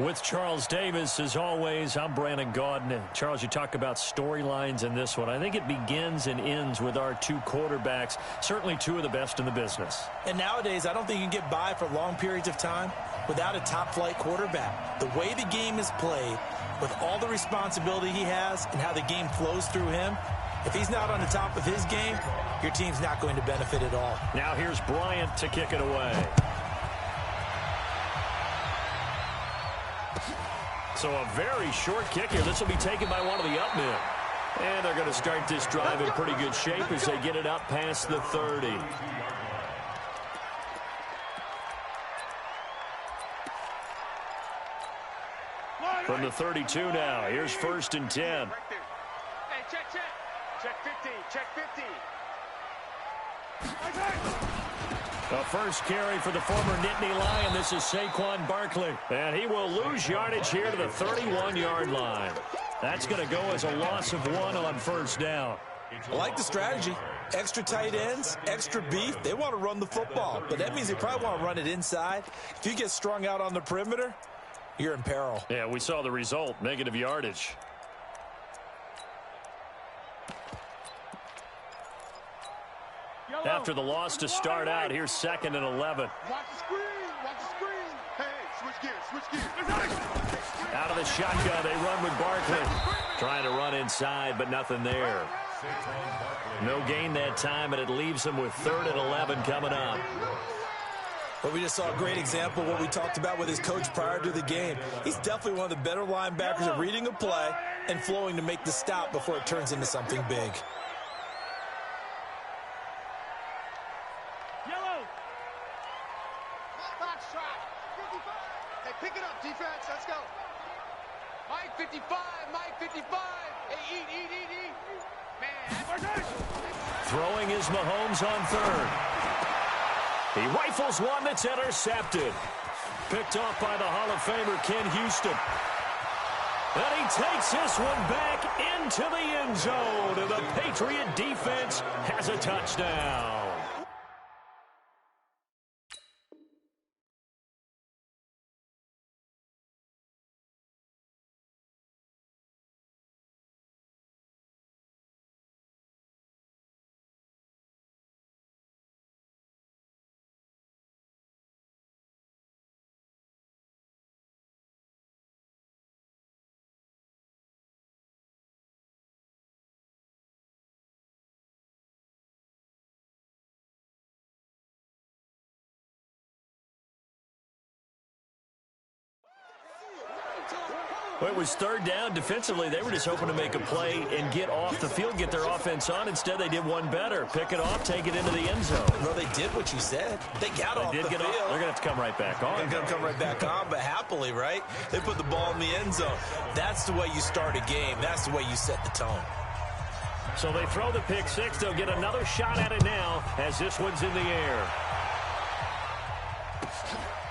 With Charles Davis, as always, I'm Brandon Gaudin. Charles, you talk about storylines in this one. I think it begins and ends with our two quarterbacks, certainly two of the best in the business. And nowadays, I don't think you can get by for long periods of time without a top-flight quarterback. The way the game is played, with all the responsibility he has and how the game flows through him, if he's not on the top of his game, your team's not going to benefit at all. Now here's Bryant to kick it away. So a very short kick here. This will be taken by one of the up men. And they're going to start this drive in pretty good shape as they get it up past the 30. From the 32 now, here's 1st and 10. Hey, check. Check 50. Check 50. The first carry for the former Nittany Lion. This is Saquon Barkley. And he will lose yardage here to the 31-yard line. That's going to go as a loss of 1 on 1st down. I like the strategy. Extra tight ends, extra beef. They want to run the football, but that means they probably want to run it inside. If you get strung out on the perimeter, you're in peril. Yeah, we saw the result, negative yardage. After the loss to start out, here's 2nd and 11. Watch the screen. Watch the screen. Hey, switch gears. Out of the shotgun, they run with Barkley. Trying to run inside, but nothing there. No gain that time, and it leaves them with 3rd and 11 coming up. But we just saw a great example of what we talked about with his coach prior to the game. He's definitely one of the better linebackers at reading a play and flowing to make the stop before it turns into something big. Throwing is Mahomes on 3rd. He rifles one that's intercepted. Picked off by the Hall of Famer Ken Houston. And he takes this one back into the end zone. And the Patriot defense has a touchdown. Well, it was 3rd down. Defensively, they were just hoping to make a play and get off the field, get their offense on. Instead, they did one better. Pick it off, take it into the end zone. Well, they did what you said. They got off the field. They're going to have to come right back on. They're going to come right back on, but happily, right? They put the ball in the end zone. That's the way you start a game. That's the way you set the tone. So they throw the pick six. They'll get another shot at it now as this one's in the air.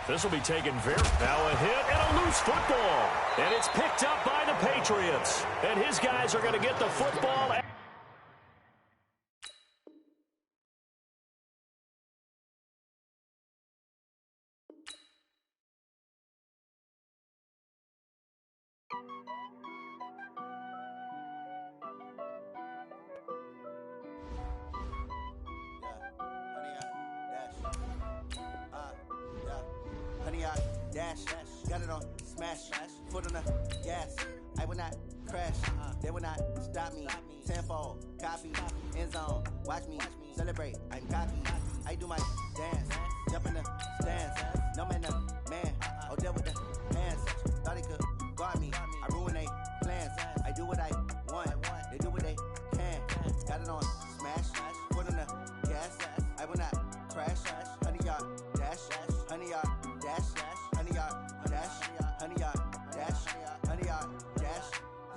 This will be taken very... Now a hit and a loose football. And it's picked up by the Patriots. And his guys are going to get the football... Dash, got it on, smash, foot on the gas. I will not crash, they will not stop me. Tenfold, copy, end zone, watch me celebrate. I'm cocky, I do my dance, jump in the stands. No man, man, oh there with the hands. Thought he could guard me, I ruin they plans. I do what I want, they do what they can. Got it on, smash, foot on the gas. I will not crash, 100-yard dash, 100-yard dash. 100-yard dash, 100-yard dash, 100-yard dash,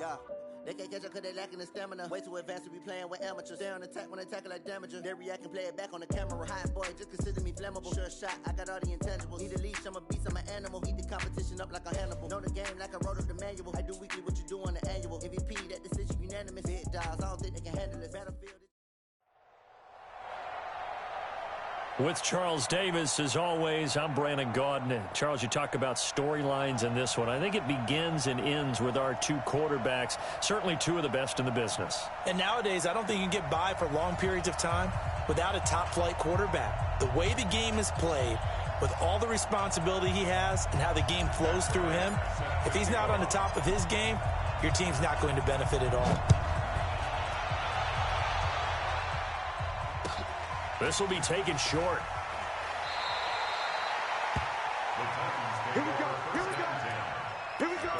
yeah. They can't catch up cause they lacking the stamina. Way too advanced to be playing with amateurs. They on attack when they tackle like damager. They react and play it back on the camera. Hot boy, just consider me flammable. Sure shot, I got all the intangibles. Need a leash, I'm a beast, I'm an animal. Eat the competition up like a Hannibal. Know the game like I wrote up the manual. I do weekly what you do on the annual. MVP, that decision unanimous. Big dogs, I don't think they can handle this. Battlefield. With Charles Davis, as always, I'm Brandon Gaudin. Charles, you talk about storylines in this one. I think it begins and ends with our two quarterbacks, certainly two of the best in the business. And nowadays, I don't think you can get by for long periods of time without a top-flight quarterback. The way the game is played, with all the responsibility he has and how the game flows through him, if he's not on the top of his game, your team's not going to benefit at all. This will be taken short. Here we go. Here we go. Here we go.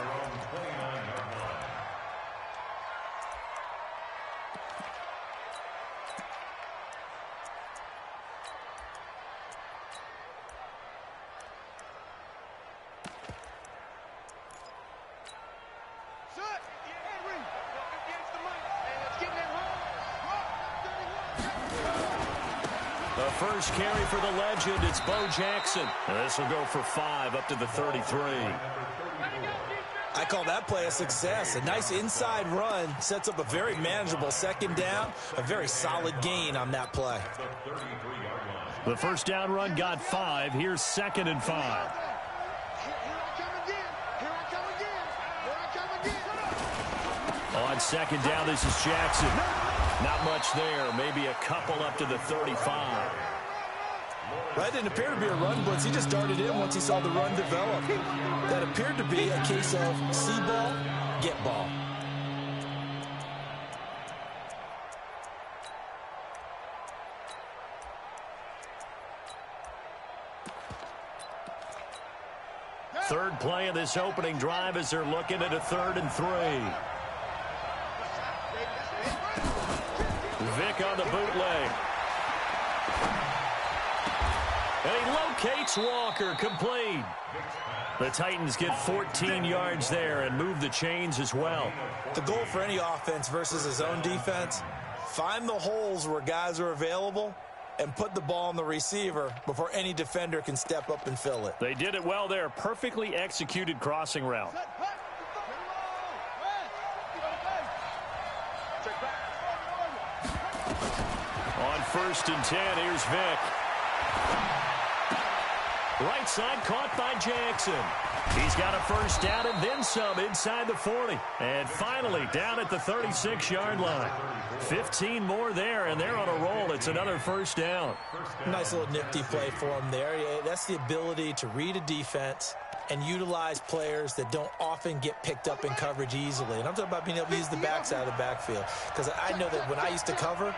Set. Henry. Against the mic. Let's get that home. The first carry for the legend, it's Bo Jackson. And this will go for 5 up to the 33. I call that play a success. A nice inside run sets up a very manageable second down, a very solid gain on that play. The first down run got 5. Here's 2nd and 5. On second down, this is Jackson. Not much there. Maybe a couple up to the 35. That didn't appear to be a run blitz. He just darted in once he saw the run develop. That appeared to be a case of see ball, get ball. Third play of this opening drive as they're looking at a 3rd and 3. Vick on the bootleg. And he locates Walker, complete. The Titans get 14 yards there and move the chains as well. The goal for any offense versus his own defense, find the holes where guys are available and put the ball on the receiver before any defender can step up and fill it. They did it well there. Perfectly executed crossing route. On 1st and 10, here's Vick. Right side caught by Jackson. He's got a first down and then some inside the 40. And finally down at the 36-yard line. 15 more there, and they're on a roll. It's another first down. Nice little nifty play for him there. Yeah, that's the ability to read a defense and utilize players that don't often get picked up in coverage easily. And I'm talking about being able to use the backside of the backfield. Because I know that when I used to cover,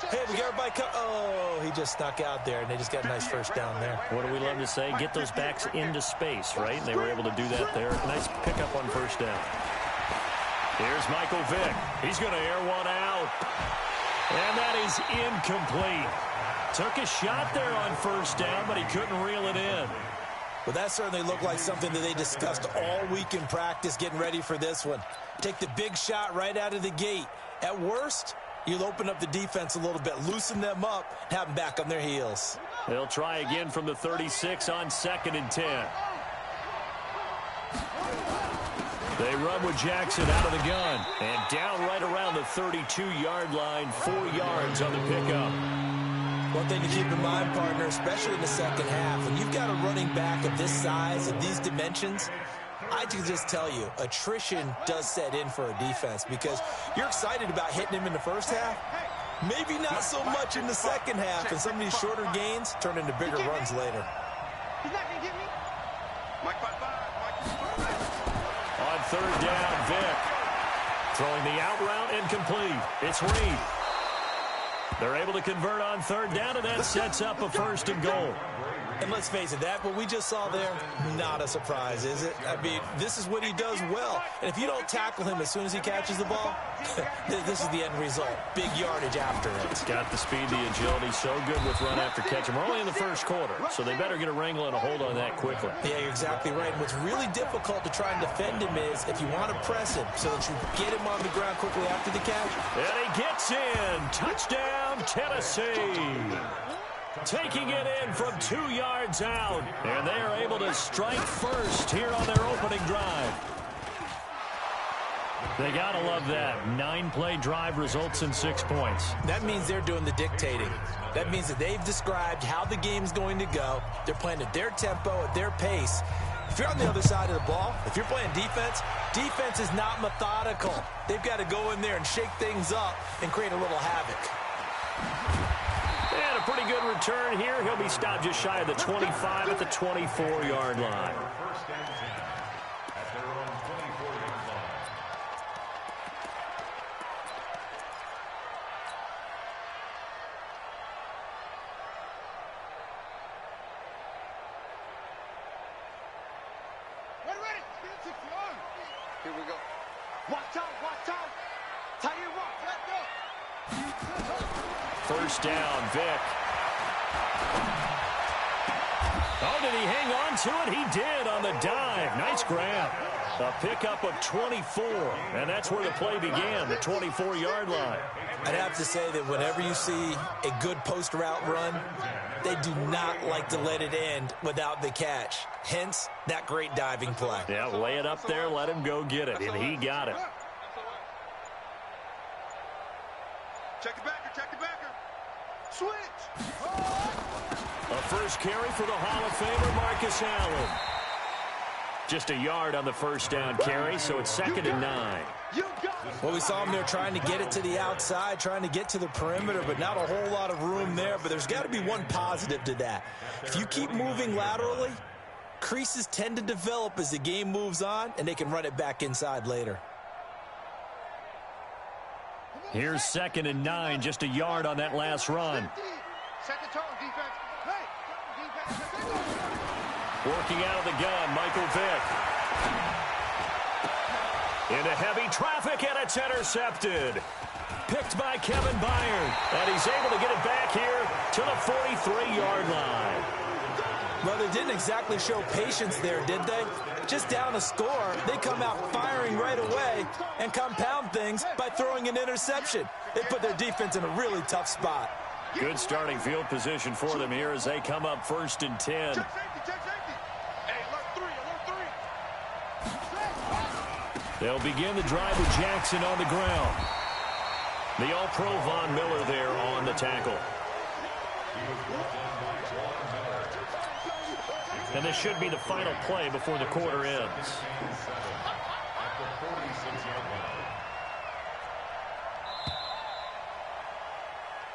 hey, we got everybody oh, he just snuck out there, and they just got a nice first down there. What do we love to say? Get those backs into space, right? And they were able to do that there. Nice pickup on first down. Here's Michael Vick. He's going to air one out. And that is incomplete. Took a shot there on first down, but he couldn't reel it in. Well, that certainly looked like something that they discussed all week in practice getting ready for this one. Take the big shot right out of the gate. At worst, you'll open up the defense a little bit, loosen them up, and have them back on their heels. They'll try again from the 36 on 2nd and 10. They run with Jackson out of the gun. And down right around the 32-yard line, 4 yards on the pickup. One thing to keep in mind, partner, especially in the second half, when you've got a running back of this size and these dimensions, I can just tell you, attrition does set in for a defense because you're excited about hitting him in the first half. Maybe not so much in the second half, and some of these shorter gains turn into bigger runs later. He's not going to get me. Mike 5-5. On 3rd down, Vick. Throwing the out route incomplete. It's Reed. They're able to convert on 3rd down, and that sets up a 1st and goal. And let's face it, that what we just saw there, not a surprise, is it? I mean, this is what he does well. And if you don't tackle him as soon as he catches the ball, this is the end result. Big yardage after it. Got the speed, the agility, so good with run after catch. And we're only in the first quarter, so they better get a wrangle and a hold on that quickly. Yeah, you're exactly right. And what's really difficult to try and defend him is if you want to press him so that you get him on the ground quickly after the catch. And he gets in. Touchdown, Tennessee. Taking it in from 2 yards out. And they are able to strike first here on their opening drive. They got to love that. 9-play drive results in 6 points. That means they're doing the dictating. That means that they've described how the game's going to go. They're playing at their tempo, at their pace. If you're on the other side of the ball, if you're playing defense, defense is not methodical. They've got to go in there and shake things up and create a little havoc. And a pretty good return here. He'll be stopped just shy of the 25 at the 24-yard line. Here we go. Watch out, watch out. Tell you what, let go. First down, Vic. Oh, did he hang on to it? He did on the dive. Nice grab. A pickup of 24, and that's where the play began, the 24-yard line. I'd have to say that whenever you see a good post route run, they do not like to let it end without the catch. Hence, that great diving play. Yeah, lay it up there, let him go get it, and he got it. Check the backer, check the backer. Switch. A first carry for the Hall of Famer, Marcus Allen. Just a yard on the first down carry, so it's 2nd and 9. Well, we saw him there trying to get it to the outside, trying to get to the perimeter, but not a whole lot of room there. But there's got to be one positive to that. If you keep moving laterally, creases tend to develop as the game moves on, and they can run it back inside later. Here's 2nd and 9, just a yard on that last run. Set the tone, defense. Hey, defense. Working out of the gun, Michael Vick. Into heavy traffic, and it's intercepted. Picked by Kevin Byard, and he's able to get it back here to the 43-yard line. Well, they didn't exactly show patience there, did they? Just down a score, they come out firing right away and compound things by throwing an interception. They put their defense in a really tough spot. Good starting field position for them here as they come up 1st and 10. Check safety. Hey, alert three. They'll begin the drive with Jackson on the ground. The All-Pro Von Miller there on the tackle. And this should be the final play before the quarter ends.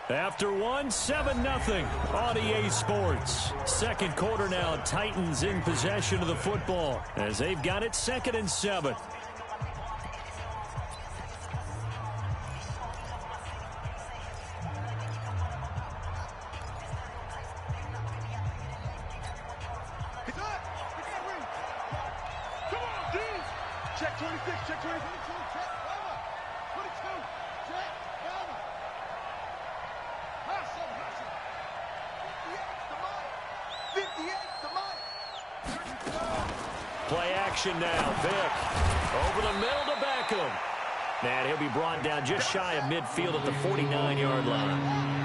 After one, 7-0 on EA Sports. Second quarter now, Titans in possession of the football as they've got it 2nd and 7. Check 26, check 26, check 22, check 58 to Mike. Play action now. Vick over the middle to Beckham. And he'll be brought down just shy of midfield at the 49-yard line.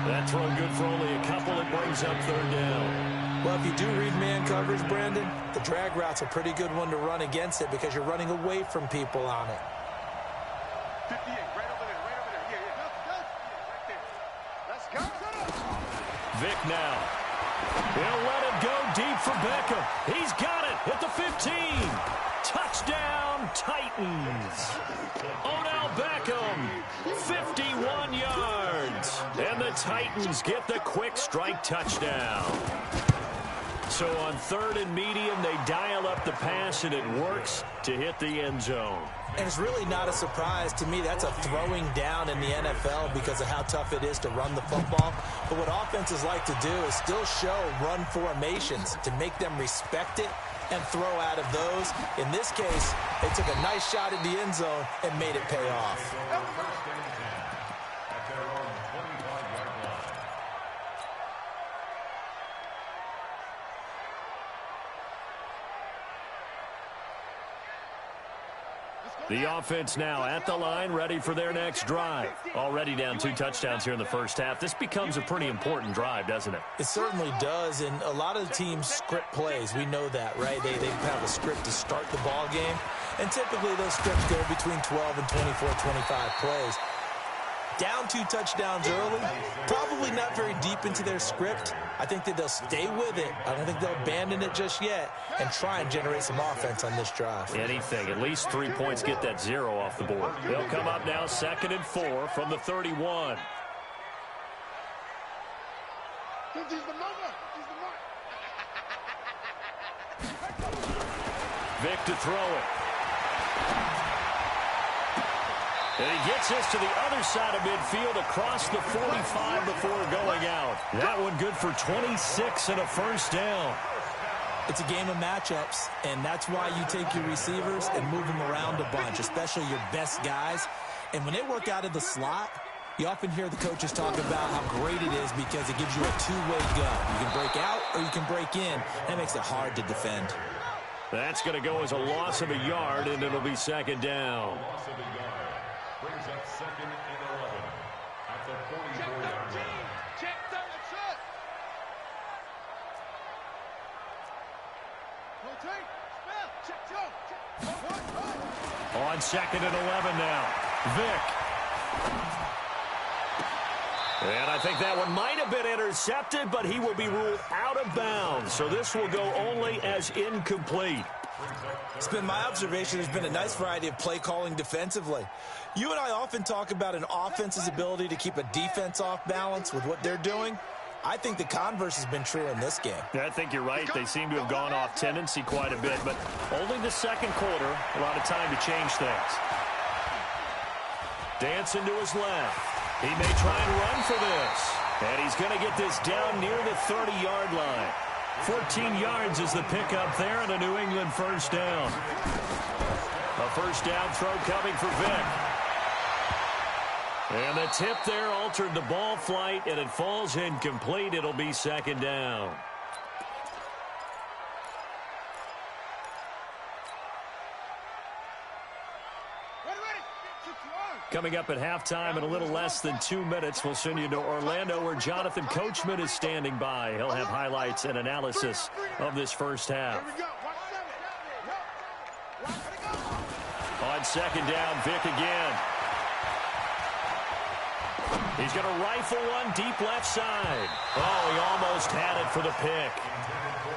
That throw good for only a couple. It brings up 3rd down. Well, if you do read man coverage, Brandon, the drag route's a pretty good one to run against it because you're running away from people on it. 58, right over there. Yeah. Right there. Let's go. Vick now. He'll let it go deep for Beckham. He's got it at the 15. Touchdown, Titans. Odell Beckham, 51 yards. And the Titans get the quick strike touchdown. So on 3rd and medium, they dial up the pass, and it works to hit the end zone. And it's really not a surprise to me. That's a throwing down in the NFL because of how tough it is to run the football. But what offenses like to do is still show run formations to make them respect it and throw out of those. In this case, they took a nice shot at the end zone and made it pay off. The offense now at the line, ready for their next drive. Already down 2 touchdowns here in the first half. This becomes a pretty important drive, doesn't it? It certainly does, and a lot of the teams script plays. We know that, right? They have a script to start the ball game. And typically those scripts go between 12 and 24, 25 plays. Down 2 touchdowns early, probably not very deep into their script. I think that they'll stay with it. I don't think they'll abandon it just yet and try and generate some offense on this drive. Anything. At least 3 points get that 0 off the board. They'll come up now 2nd and 4 from the 31. Vic to throw it. And he gets this to the other side of midfield across the 45 before going out. That one good for 26 and a first down. It's a game of matchups, and that's why you take your receivers and move them around a bunch, especially your best guys. And when they work out of the slot, you often hear the coaches talk about how great it is because it gives you a two-way go. You can break out or you can break in. That makes it hard to defend. That's going to go as a loss of a yard, and it'll be 2nd down. Loss of a yard. Brings up 2nd and 11 at the 44-yard line. On 2nd and 11 now. Vic. And I think that one might have been intercepted, but he will be ruled out of bounds. So this will go only as incomplete. It's been my observation there's been a nice variety of play calling defensively. You and I often talk about an offense's ability to keep a defense off balance with what they're doing. I think the converse has been true in this game. Yeah, I think you're right. They seem to have gone off tendency quite a bit, but only the 2nd quarter, a lot of time to change things. Dancing to his left. He may try and run for this. And he's going to get this down near the 30-yard line. 14 yards is the pickup there and a New England first down. A first down throw coming for Vic. And the tip there altered the ball flight, and it falls incomplete. It'll be 2nd down. Coming up at halftime in a little less than 2 minutes, we'll send you to Orlando where Jonathan Coachman is standing by. He'll have highlights and analysis of this first half. On 2nd down, Vic again. He's going to rifle one deep left side. Oh, he almost had it for the pick.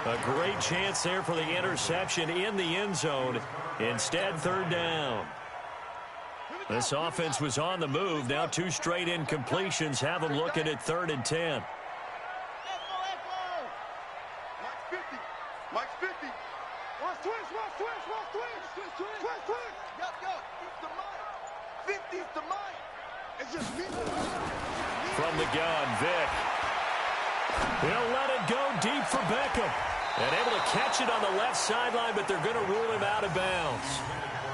A great chance there for the interception in the end zone. Instead, 3rd down. This offense was on the move. Now 2 straight incompletions have them looking at 3rd and 10. Mike's 50. Watch twitch. Go. It's the Mike. 50's the Mike. It's just me. From the gun, Vic. He'll let it go deep for Beckham. And able to catch it on the left sideline, but they're going to rule him out of bounds.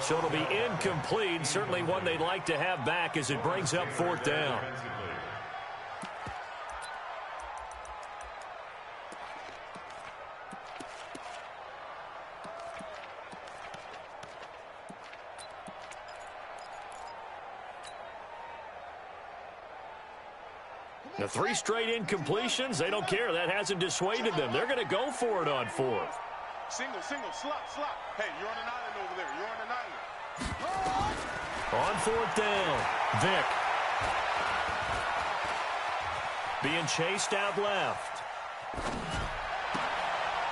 So it'll be incomplete. Certainly one they'd like to have back as it brings up 4th down. The 3 straight incompletions, they don't care. That hasn't dissuaded them. They're going to go for it on 4th. Single, slot. Hey, you're on an island over there. You're on an island. On 4th down, Vic. Being chased out left.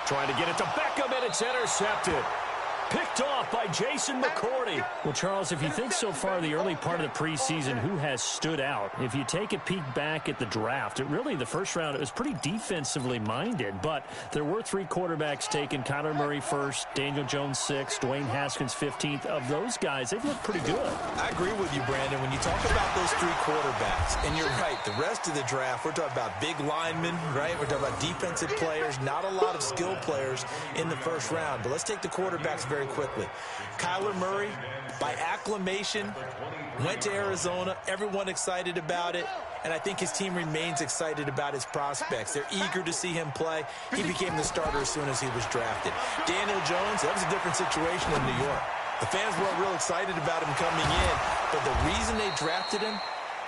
Trying to get it to Beckham, and it's intercepted. Picked off by Jason McCourty. Well, Charles, if you think so far the early part of the preseason, who has stood out? If you take a peek back at the draft, the first round, it was pretty defensively minded, but there were 3 quarterbacks taken. Kyler Murray first, Daniel Jones 6th, Dwayne Haskins 15th. Of those guys, they've looked pretty good. I agree with you, Brandon. When you talk about those 3 quarterbacks, and you're right, the rest of the draft, we're talking about big linemen, right? We're talking about defensive players, not a lot of skilled players in the first round. But let's take the quarterbacks very quickly. Kyler Murray, by acclamation, went to Arizona. Everyone excited about it. And I think his team remains excited about his prospects. They're eager to see him play. He became the starter as soon as he was drafted. Daniel Jones, that was a different situation in New York. The fans weren't real excited about him coming in, but the reason they drafted him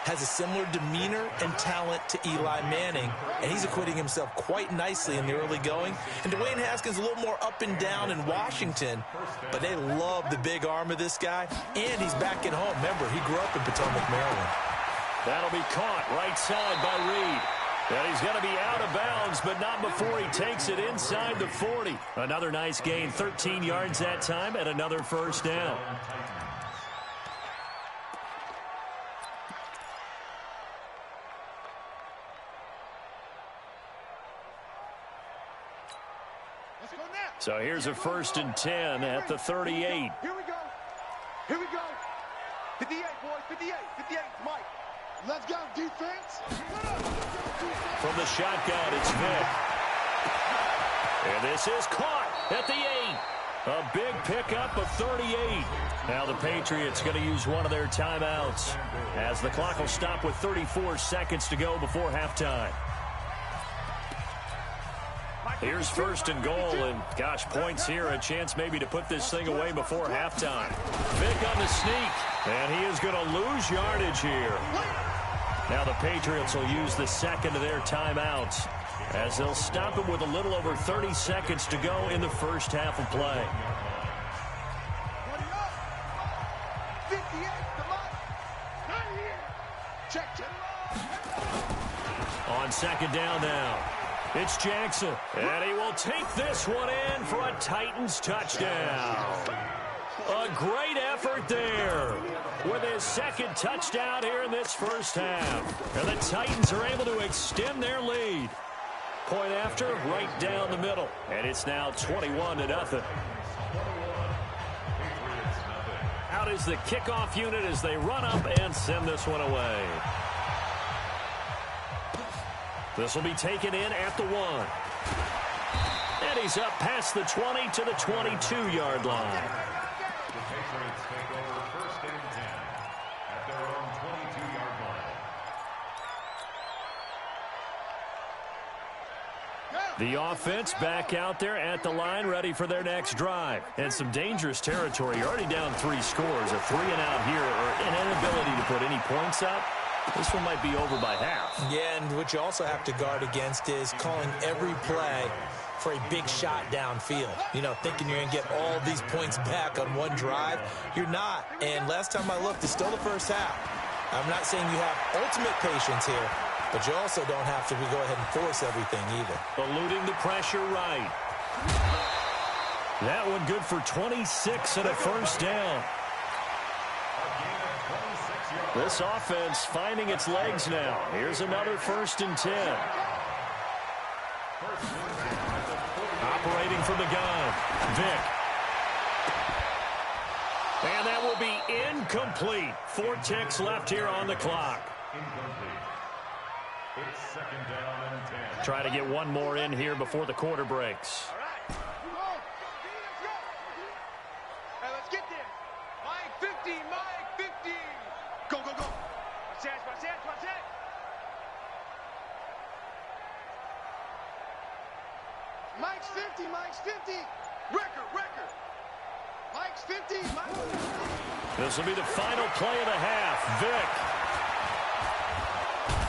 has a similar demeanor and talent to Eli Manning, and he's acquitting himself quite nicely in the early going. And Dwayne Haskins a little more up and down in Washington, but they love the big arm of this guy, and he's back at home. Remember, he grew up in Potomac, Maryland. That'll be caught right side by Reed. And he's going to be out of bounds, but not before he takes it inside the 40. Another nice gain, 13 yards that time, and another first down. So here's a 1st and 10 at the 38. Here we go. Here we go. 58, boys. 58. 58. Mike. Let's go, defense. From the shotgun, it's Vick. And this is caught at the 8. A big pickup of 38. Now the Patriots going to use one of their timeouts as the clock will stop with 34 seconds to go before halftime. Here's 1st and goal, and gosh, points here, a chance maybe to put this thing away before halftime. Vick on the sneak, and he is going to lose yardage here. Now the Patriots will use the second of their timeouts as they'll stop it with a little over 30 seconds to go in the first half of play. On second down now. It's Jackson, and he will take this one in for a Titans touchdown. A great effort there with his second touchdown here in this first half. And the Titans are able to extend their lead. Point after, right down the middle. And it's now 21-0. Out is the kickoff unit as they run up and send this one away. This will be taken in at the 1. And he's up past the 20 to the 22-yard line. The Patriots take over 1st and 10 at their own 22-yard line. The offense back out there at the line, ready for their next drive. And some dangerous territory. You're already down 3 scores. A 3 and out here, or an inability to put any points up. This one might be over by half. Yeah, and what you also have to guard against is calling every play for a big shot downfield. You know, thinking you're going to get all these points back on one drive. You're not. And last time I looked, it's still the first half. I'm not saying you have ultimate patience here, but you also don't have to go ahead and force everything either. Eluding the pressure right. That one good for 26 and a first down. This offense finding its legs now. Here's another 1st and 10. Operating from the gun, Vick. And that will be incomplete. 4 ticks left here on the clock. Incomplete. It's 2nd down and 10. Try to get one more in here before the quarter breaks. All right. Hey, let's get there. Mike 50, Mike 50. Go, go, go. Watch that, watch that, watch that. Mike's 50, Mike's 50. Record. Mike's 50, Mike's 50. This will be the final play of the half. Vick.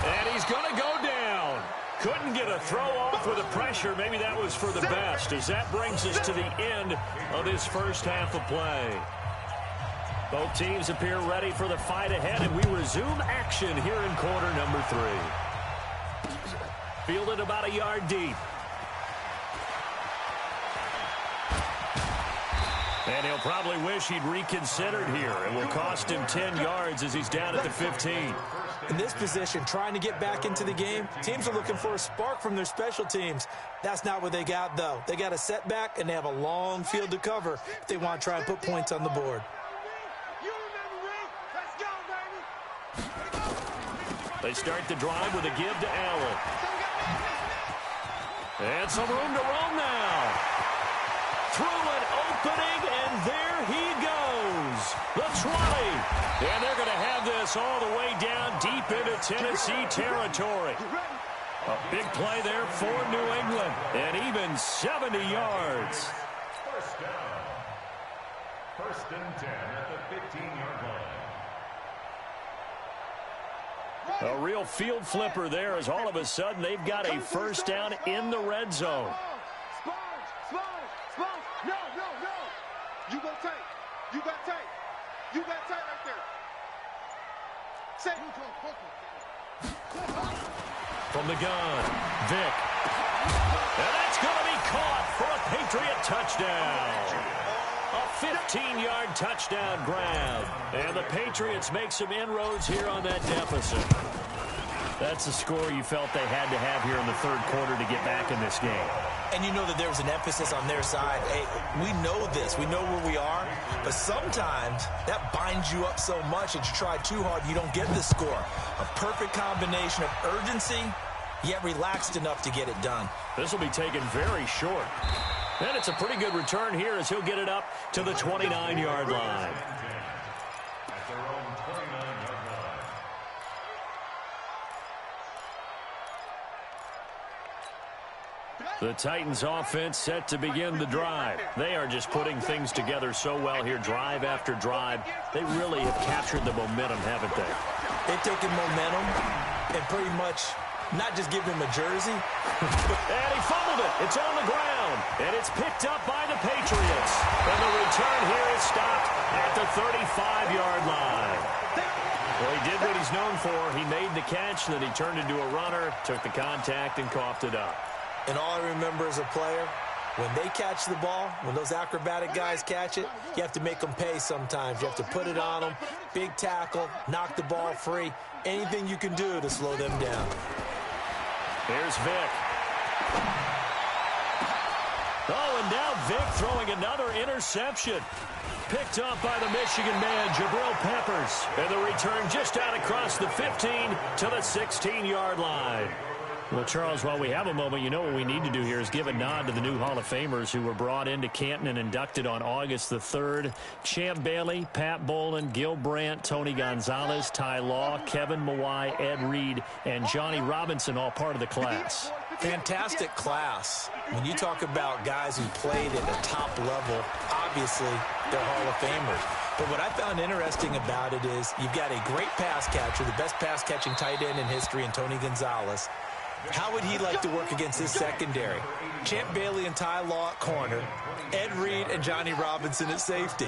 And he's going to go down. Couldn't get a throw off with the pressure. Maybe that was for the best, as that brings us to the end of this first half of play. Both teams appear ready for the fight ahead, and we resume action here in quarter number 3. Fielded about a yard deep. And he'll probably wish he'd reconsidered here. It will cost him 10 yards as he's down at the 15. In this position, trying to get back into the game, teams are looking for a spark from their special teams. That's not what they got, though. They got a setback, and they have a long field to cover if they want to try and put points on the board. They start the drive with a give to Allen. And some room to roam now. Through an opening, and there he goes. The 20. And they're going to have this all the way down deep into Tennessee territory. A big play there for New England. And even 70 yards. First down. 1st and 10 at the 15-yard line. A real field flipper there as all of a sudden they've got a first down in the red zone. Sponge. No. You go tight. You got tight. You got tight right there. Say. From the gun, Vick. And that's going to be caught for a Patriot touchdown. A 15-yard touchdown grab. And the Patriots make some inroads here on that deficit. That's the score you felt they had to have here in the third quarter to get back in this game. And you know that there was an emphasis on their side. Hey, we know this. We know where we are. But sometimes that binds you up so much that you try too hard, you don't get the score. A perfect combination of urgency, yet relaxed enough to get it done. This will be taken very short. And it's a pretty good return here as he'll get it up to the 29-yard line. The Titans offense set to begin the drive. They are just putting things together so well here, drive after drive. They really have captured the momentum, haven't they? They've taken momentum and pretty much not just given him a jersey. And he fumbled it. It's on the ground. And it's picked up by the Patriots. And the return here is stopped at the 35-yard line. Well, he did what he's known for. He made the catch, then he turned into a runner, took the contact, and coughed it up. And all I remember as a player, when they catch the ball, when those acrobatic guys catch it, you have to make them pay sometimes. You have to put it on them, big tackle, knock the ball free, anything you can do to slow them down. Here's Vick. Oh, and now Vick throwing another interception. Picked up by the Michigan man, Jabril Peppers. And the return just out across the 15 to the 16-yard line. Well, Charles, while we have a moment, you know what we need to do here is give a nod to the new Hall of Famers who were brought into Canton and inducted on August the 3rd. Champ Bailey, Pat Bolin, Gil Brandt, Tony Gonzalez, Ty Law, Kevin Mawai, Ed Reed, and Johnny Robinson, all part of the class. Fantastic class. When you talk about guys who played at the top level, obviously they're Hall of Famers. But what I found interesting about it is you've got a great pass catcher, the best pass-catching tight end in history, in Tony Gonzalez. How would he like to work against his secondary? Champ Bailey and Ty Law at corner, Ed Reed and Johnny Robinson at safety.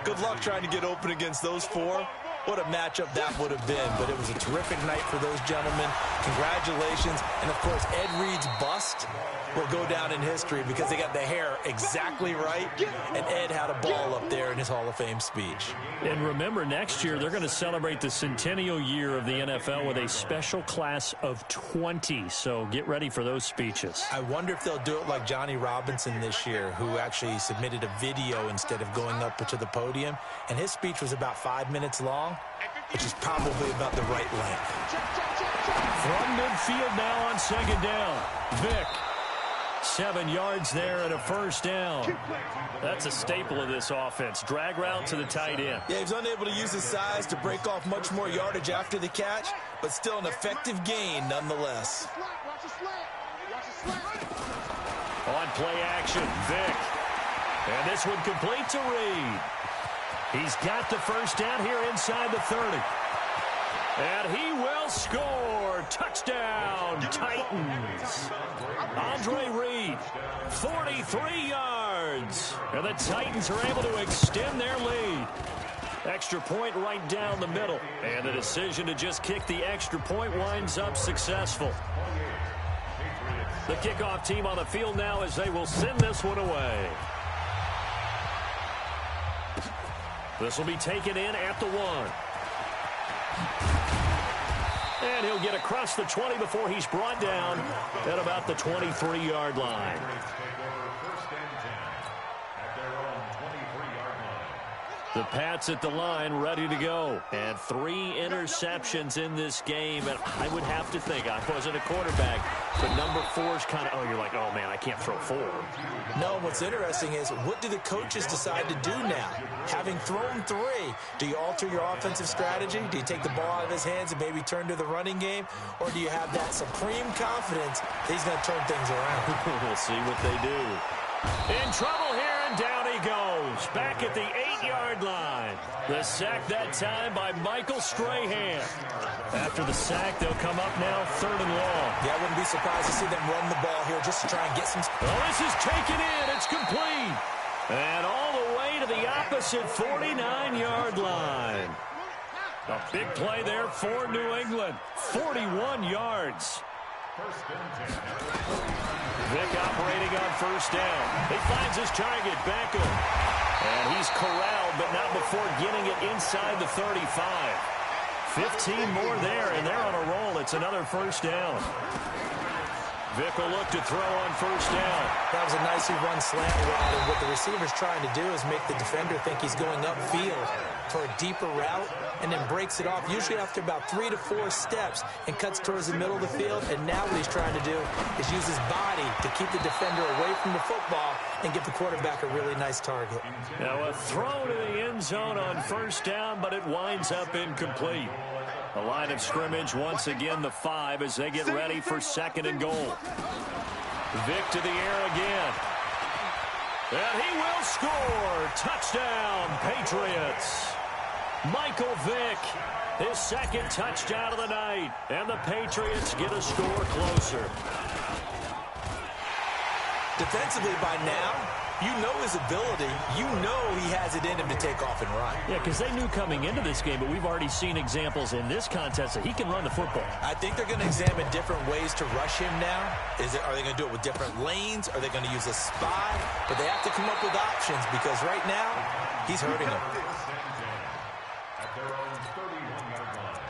Good luck trying to get open against those four. What a matchup that would have been, but it was a terrific night for those gentlemen. Congratulations. And, of course, Ed Reed's bust will go down in history because they got the hair exactly right, and Ed had a ball up there in his Hall of Fame speech. And remember, next year they're going to celebrate the centennial year of the NFL with a special class of 20, so get ready for those speeches. I wonder if they'll do it like Johnny Robinson this year, who actually submitted a video instead of going up to the podium, and his speech was about 5 minutes long, which is probably about the right length. From midfield now on second down, Vick. 7 yards there and a first down. That's a staple of this offense. Drag route to the tight end. Yeah, he's unable to use his size to break off much more yardage after the catch, but still an effective gain nonetheless. On play action, Vick. And this one complete to Reed. He's got the first down here inside the 30. And he will score. Touchdown, Titans. Andre Reed, 43 yards. And the Titans are able to extend their lead. Extra point right down the middle. And the decision to just kick the extra point winds up successful. The kickoff team on the field now as they will send this one away. This will be taken in at the 1. And he'll get across the 20 before he's brought down at about the 23-yard line. The Pats at the line, ready to go. And 3 interceptions in this game. And I would have to think, I wasn't a quarterback, but number 4 is kind of, oh, you're like, oh, man, I can't throw 4. No, what's interesting is, what do the coaches decide to do now? Having thrown 3, do you alter your offensive strategy? Do you take the ball out of his hands and maybe turn to the running game? Or do you have that supreme confidence that he's going to turn things around? We'll see what they do. In trouble here, and down he goes. goes, back at the 8-yard line. The sack that time by Michael Strahan. After the sack, they'll come up now 3rd and long. Yeah, I wouldn't be surprised to see them run the ball here just to try and get some... Oh, this is taken in. It's complete. And all the way to the opposite 49-yard line. A big play there for New England. 41 yards. Vick operating on 1st down. He finds his target, Beckham. And he's corralled, but not before getting it inside the 35. 15 more there, and they're on a roll. It's another 1st down. Vick will look to throw on 1st down. That was a nicely run slant route, and what the receiver's trying to do is make the defender think he's going upfield for a deeper route, and then breaks it off, usually after about 3 to 4 steps, and cuts towards the middle of the field. And now what he's trying to do is use his body to keep the defender away from the football and give the quarterback a really nice target. Now a throw to the end zone on 1st down, but it winds up incomplete. The line of scrimmage once again the 5 as they get ready for 2nd and goal. Vick to the air again. And he will score. Touchdown, Patriots. Michael Vick, his 2nd touchdown of the night. And the Patriots get a score closer. Defensively by now, you know his ability. You know he has it in him to take off and run. Yeah, because they knew coming into this game, but we've already seen examples in this contest that he can run the football. I think they're going to examine different ways to rush him now. Are they going to do it with different lanes? Are they going to use a spy? But they have to come up with options because right now, he's hurting them. At their own 31-yard line.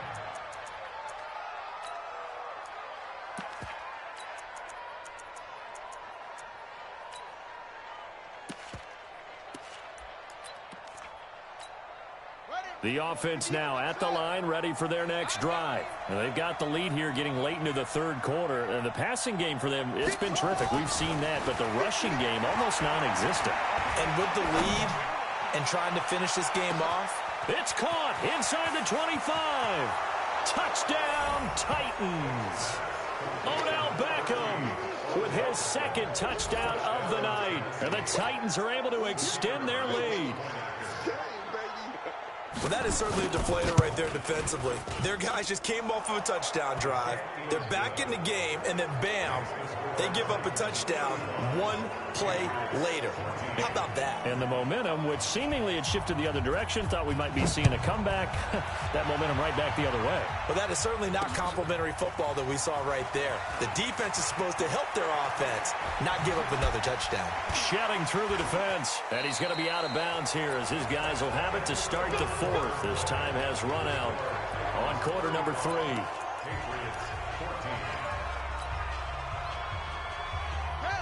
The offense now at the line, ready for their next drive. And they've got the lead here getting late into the 3rd quarter. And the passing game for them, it's been terrific. We've seen that. But the rushing game, almost non-existent. And with the lead and trying to finish this game off. It's caught inside the 25. Touchdown, Titans. Odell Beckham with his 2nd touchdown of the night. And the Titans are able to extend their lead. Well, that is certainly a deflator right there defensively. Their guys just came off of a touchdown drive. They're back in the game, and then bam, they give up a touchdown 1 play later. How about that? And the momentum, which seemingly had shifted the other direction, thought we might be seeing a comeback. That momentum right back the other way. Well, that is certainly not complimentary football that we saw right there. The defense is supposed to help their offense, not give up another touchdown. Shedding through the defense. And he's going to be out of bounds here as his guys will have it to start the 4th. This time has run out on quarter number 3.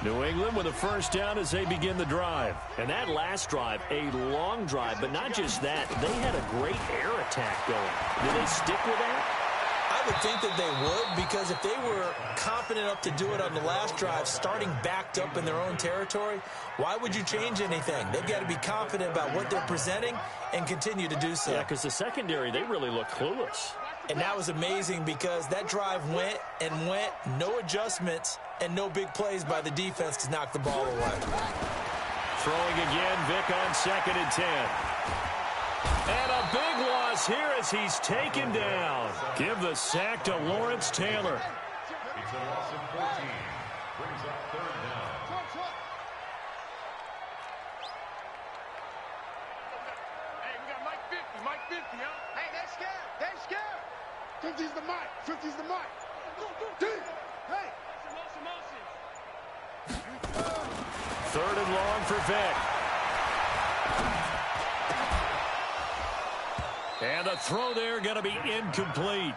New England with a 1st down as they begin the drive. And that last drive, a long drive, but not just that. They had a great air attack going. Did they stick with that? I would think that they would, because if they were confident enough to do it on the last drive, starting backed up in their own territory, why would you change anything? They've got to be confident about what they're presenting and continue to do so. Yeah, because the secondary, they really look clueless. And that was amazing because that drive went and went, no adjustments and no big plays by the defense to knock the ball away. Throwing again, Vick on 2nd and 10. And a big loss here as he's taken down. Give the sack to Lawrence Taylor. It's a loss of 14. Brings up 3rd down. Hey, we got Mike 50. Mike 50, huh? Hey, they're scared. They're scared. 50's the mic. 50's the mic. Hey. Motion. 3rd and long for Vick. And the throw there going to be incomplete.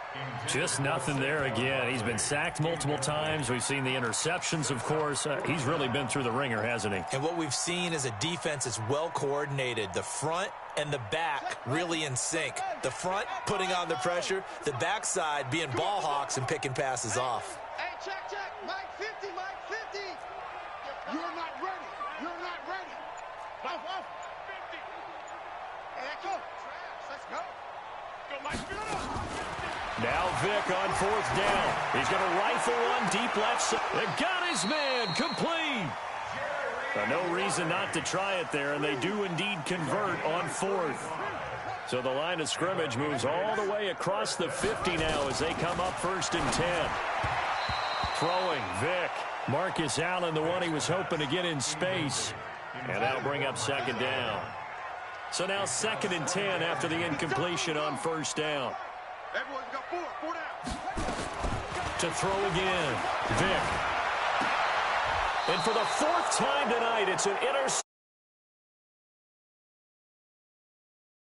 Just nothing there again. He's been sacked multiple times. We've seen the interceptions, of course. He's really been through the ringer, hasn't he? And what we've seen is a defense that's well coordinated. The front and the back really in sync. The front putting on the pressure. The backside being ball hawks and picking passes off. Hey, check. Mike 50, Mike 50. You're not ready. You're not ready. Off. 50. Hey, go. Let's go. Go, Mike. Now Vick on 4th down. He's going to rifle one deep left side. Got his man complete. No reason not to try it there, and they do indeed convert on 4th. So the line of scrimmage moves all the way across the 50 now as they come up 1st and 10. Throwing, Vick. Marcus Allen, the one he was hoping to get in space. And that'll bring up 2nd down. So now 2nd and 10 after the incompletion on 1st down. Everyone's got four down. To throw again, Vick. And for the 4th time tonight, it's an interception.